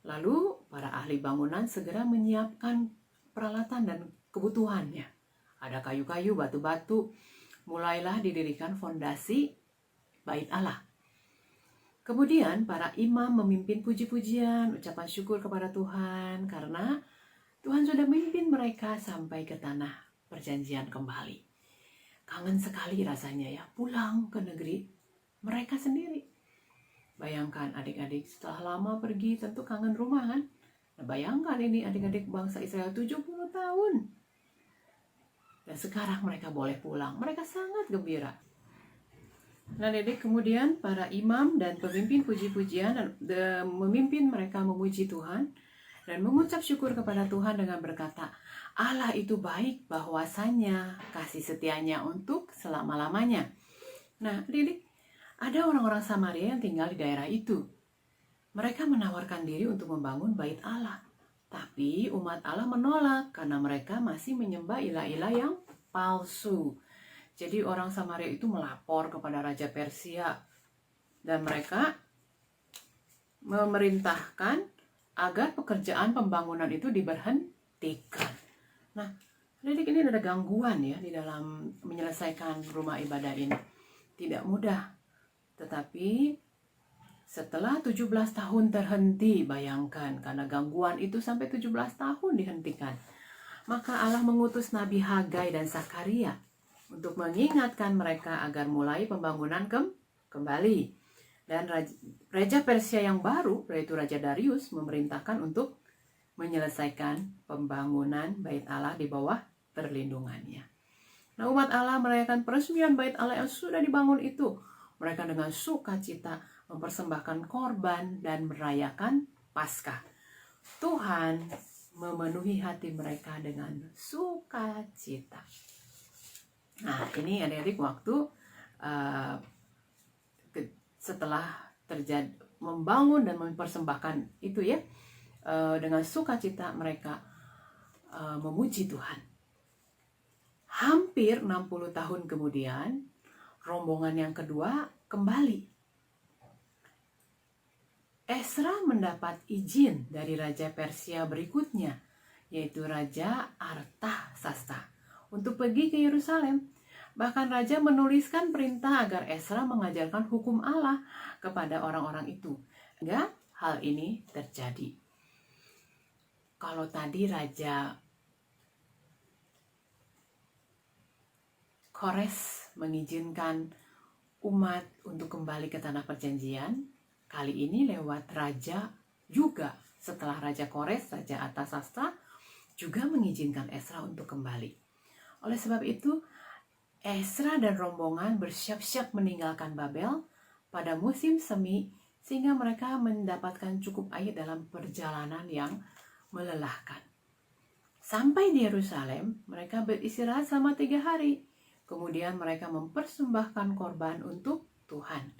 Lalu para ahli bangunan segera menyiapkan peralatan dan kebutuhannya. Ada kayu-kayu, batu-batu. Mulailah didirikan fondasi bait Allah. Kemudian para imam memimpin puji-pujian, ucapan syukur kepada Tuhan karena Tuhan sudah memimpin mereka sampai ke tanah perjanjian kembali. Kangen sekali rasanya ya, pulang ke negeri mereka sendiri. Bayangkan adik-adik setelah lama pergi tentu kangen rumah kan? Nah, bayangkan ini adik-adik bangsa Israel 70 tahun. Dan sekarang mereka boleh pulang. Mereka sangat gembira. Nah, adik kemudian para imam dan pemimpin puji-pujian memimpin mereka memuji Tuhan dan mengucap syukur kepada Tuhan dengan berkata, Allah itu baik, bahwasanya kasih setianya untuk selama-lamanya. Nah, adik, ada orang-orang Samaria yang tinggal di daerah itu. Mereka menawarkan diri untuk membangun bait Allah. Tapi umat Allah menolak karena mereka masih menyembah ilah-ilah yang palsu. Jadi orang Samaria itu melapor kepada Raja Persia dan mereka memerintahkan agar pekerjaan pembangunan itu diberhentikan. Nah, jadi ini ada gangguan ya di dalam menyelesaikan rumah ibadah ini. Tidak mudah. Tetapi setelah 17 tahun terhenti, bayangkan karena gangguan itu sampai 17 tahun dihentikan. Maka Allah mengutus Nabi Hagai dan Zakaria untuk mengingatkan mereka agar mulai pembangunan kembali. Dan Raja Persia yang baru, yaitu Raja Darius, memerintahkan untuk menyelesaikan pembangunan bait Allah di bawah perlindungannya. Nah, umat Allah merayakan peresmian bait Allah yang sudah dibangun itu. Mereka dengan sukacita mempersembahkan korban dan merayakan Paskah. Tuhan memenuhi hati mereka dengan sukacita. Nah, ini adik-adik waktu setelah terjadi membangun dan mempersembahkan itu ya, dengan sukacita mereka memuji Tuhan. Hampir 60 tahun kemudian, rombongan yang kedua kembali. Ezra mendapat izin dari Raja Persia berikutnya, yaitu Raja Artasasta, untuk pergi ke Yerusalem. Bahkan Raja menuliskan perintah agar Ezra mengajarkan hukum Allah kepada orang-orang itu. Hingga hal ini terjadi. Kalau tadi Raja Kores mengizinkan umat untuk kembali ke tanah perjanjian, kali ini lewat Raja juga. Setelah Raja Kores, Raja Artasasta juga mengizinkan Ezra untuk kembali. Oleh sebab itu, Ezra dan rombongan bersiap-siap meninggalkan Babel pada musim semi sehingga mereka mendapatkan cukup air dalam perjalanan yang melelahkan. Sampai di Yerusalem, mereka beristirahat selama 3 hari. Kemudian mereka mempersembahkan korban untuk Tuhan.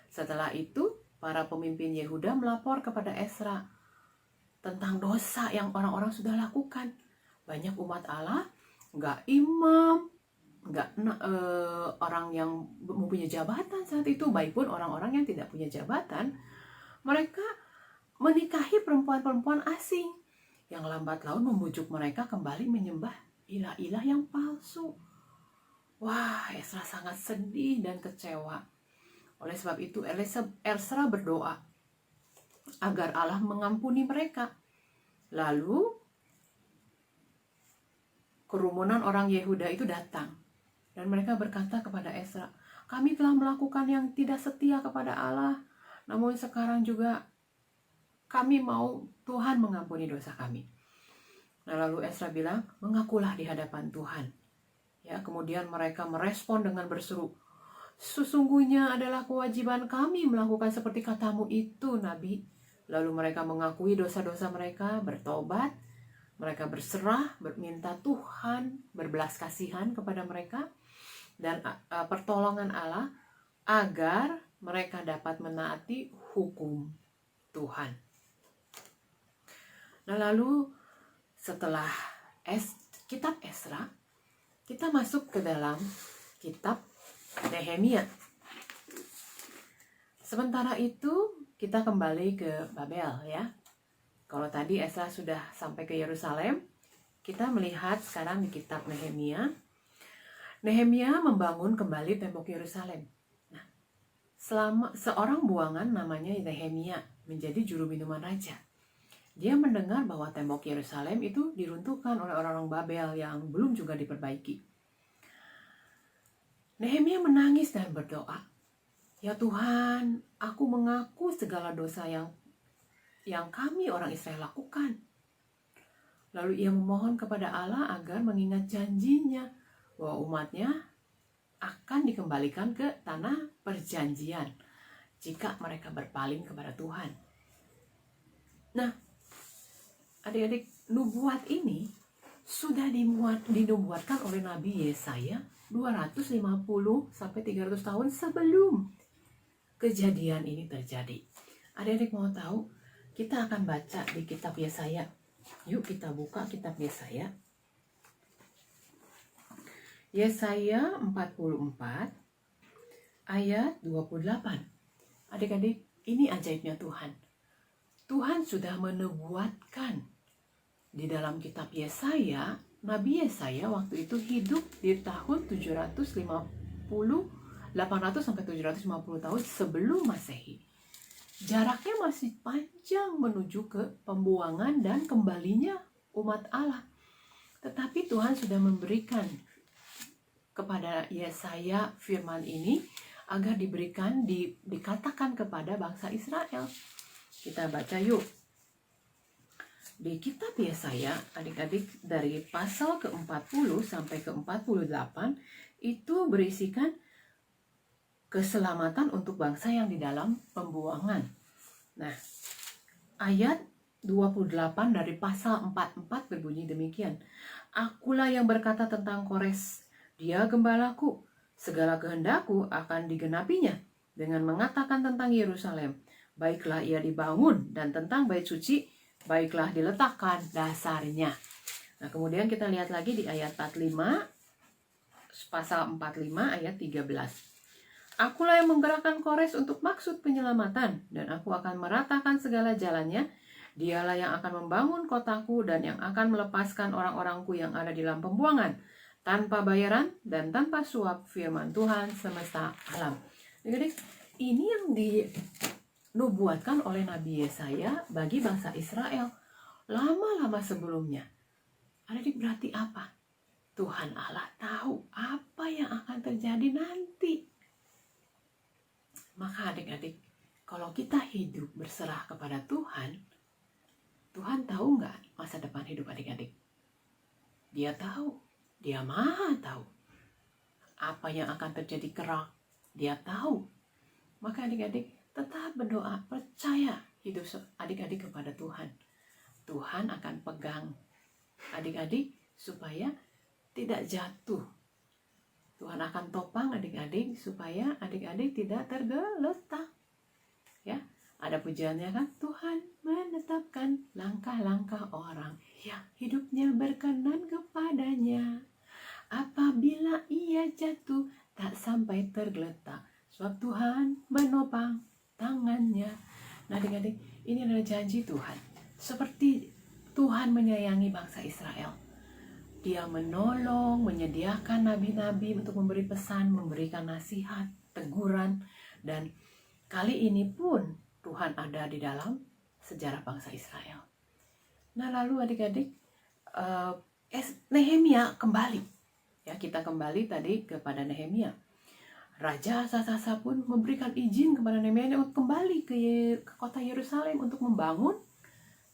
Setelah itu, para pemimpin Yehuda melapor kepada Ezra tentang dosa yang orang-orang sudah lakukan. Banyak umat Allah, nggak imam, nggak orang yang mempunyai jabatan saat itu, baik pun orang-orang yang tidak punya jabatan, mereka menikahi perempuan-perempuan asing yang lambat laun membujuk mereka kembali menyembah ilah-ilah yang palsu. Wah, Ezra sangat sedih dan kecewa. Oleh sebab itu, Ezra berdoa agar Allah mengampuni mereka. Lalu, kerumunan orang Yehuda itu datang. Dan mereka berkata kepada Ezra, kami telah melakukan yang tidak setia kepada Allah. Namun sekarang juga kami mau Tuhan mengampuni dosa kami. Nah, lalu Ezra bilang, mengakulah di hadapan Tuhan. Ya, kemudian mereka merespon dengan berseru, sesungguhnya adalah kewajiban kami melakukan seperti katamu itu, Nabi. Lalu mereka mengakui dosa-dosa mereka, bertobat, mereka berserah, meminta Tuhan berbelas kasihan kepada mereka, dan pertolongan Allah agar mereka dapat menaati hukum Tuhan. Nah, lalu setelah kitab Ezra, kita masuk ke dalam kitab Nehemia. Sementara itu kita kembali ke Babel ya. Kalau tadi Esra sudah sampai ke Yerusalem, kita melihat sekarang di kitab Nehemia. Nehemia membangun kembali tembok Yerusalem. Nah, selama seorang buangan namanya Nehemia menjadi juru minuman raja. Dia mendengar bahwa tembok Yerusalem itu diruntuhkan oleh orang-orang Babel yang belum juga diperbaiki. Nehemia menangis dan berdoa, "Ya Tuhan, aku mengaku segala dosa yang kami orang Israel lakukan." Lalu ia memohon kepada Allah agar mengingat janjinya bahwa umatnya akan dikembalikan ke tanah perjanjian jika mereka berpaling kepada Tuhan. Nah, adik-adik, nubuat ini sudah dinubuatkan oleh Nabi Yesaya 250 sampai 300 tahun sebelum kejadian ini terjadi. Adik-adik mau tahu? Kita akan baca di kitab Yesaya. Yuk kita buka kitab Yesaya. Yesaya 44 ayat 28. Adik-adik, ini ajaibnya Tuhan. Tuhan sudah menubuatkan di dalam kitab Yesaya. Nabi Yesaya waktu itu hidup di tahun 800 sampai 750 tahun sebelum Masehi. Jaraknya masih panjang menuju ke pembuangan dan kembalinya umat Allah. Tetapi Tuhan sudah memberikan kepada Yesaya firman ini agar dikatakan kepada bangsa Israel. Kita baca yuk. Di kitab Yesaya, adik-adik, dari pasal ke-40 sampai ke-48 itu berisikan keselamatan untuk bangsa yang di dalam pembuangan. Nah, ayat 28 dari pasal 44 berbunyi demikian. "Akulah yang berkata tentang Kores, dia gembalaku, segala kehendakku akan digenapinya, dengan mengatakan tentang Yerusalem, baiklah ia dibangun, dan tentang bait suci, baiklah diletakkan dasarnya." Nah, kemudian kita lihat lagi di ayat 45, pasal 45 ayat 13. "Akulah yang menggerakkan Kores untuk maksud penyelamatan, dan aku akan meratakan segala jalannya. Dialah yang akan membangun kotaku dan yang akan melepaskan orang-orangku yang ada di dalam pembuangan, tanpa bayaran dan tanpa suap, firman Tuhan semesta alam." Jadi ini yang dinubuatkan oleh Nabi Yesaya bagi bangsa Israel lama-lama sebelumnya. Adik, berarti apa? Tuhan Allah tahu apa yang akan terjadi nanti. Maka adik-adik, kalau kita hidup berserah kepada Tuhan, Tuhan tahu nggak masa depan hidup adik-adik? Dia tahu, dia maha tahu. Apa yang akan terjadi kelak, dia tahu. Maka adik-adik tetap berdoa, percaya hidup adik-adik kepada Tuhan. Tuhan akan pegang adik-adik supaya tidak jatuh. Tuhan akan topang adik-adik supaya adik-adik tidak tergeletak. Ya, ada pujiannya kan? Tuhan menetapkan langkah-langkah orang yang hidupnya berkenan kepadanya. Apabila ia jatuh, tak sampai tergeletak, sebab Tuhan menopang tangannya. Nah, adik-adik, ini adalah janji Tuhan. Seperti Tuhan menyayangi bangsa Israel, Dia menolong, menyediakan nabi-nabi untuk memberi pesan, memberikan nasihat, teguran. Dan kali ini pun Tuhan ada di dalam sejarah bangsa Israel. Nah, lalu adik-adik, Nehemia kembali. Ya, kita kembali tadi kepada Nehemia. Raja Hasasasa pun memberikan izin kepada Nehemia untuk kembali ke kota Yerusalem untuk membangun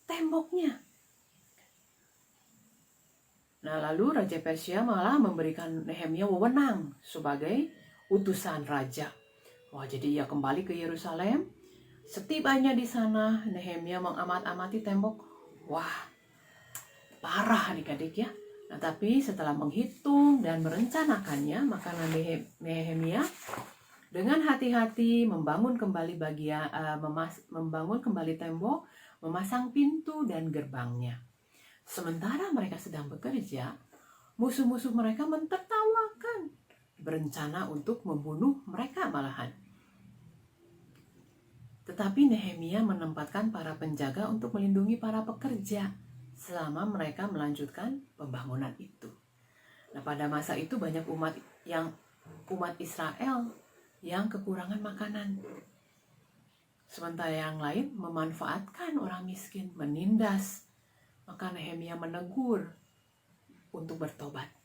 temboknya. Nah, lalu Raja Persia malah memberikan Nehemia wewenang sebagai utusan raja. Wah, jadi ia kembali ke Yerusalem. Setibanya di sana, Nehemia mengamat-amati tembok. Wah, parah adik-adik ya. Nah, tapi setelah menghitung dan merencanakannya, maka Nehemia dengan hati-hati membangun kembali membangun kembali tembok, memasang pintu dan gerbangnya. Sementara mereka sedang bekerja, musuh-musuh mereka mentertawakan, berencana untuk membunuh mereka malahan. Tetapi Nehemia menempatkan para penjaga untuk melindungi para pekerja selama mereka melanjutkan pembangunan itu. Nah, pada masa itu banyak umat Israel yang kekurangan makanan. Sementara yang lain memanfaatkan orang miskin, menindas. Maka Nehemia menegur untuk bertobat.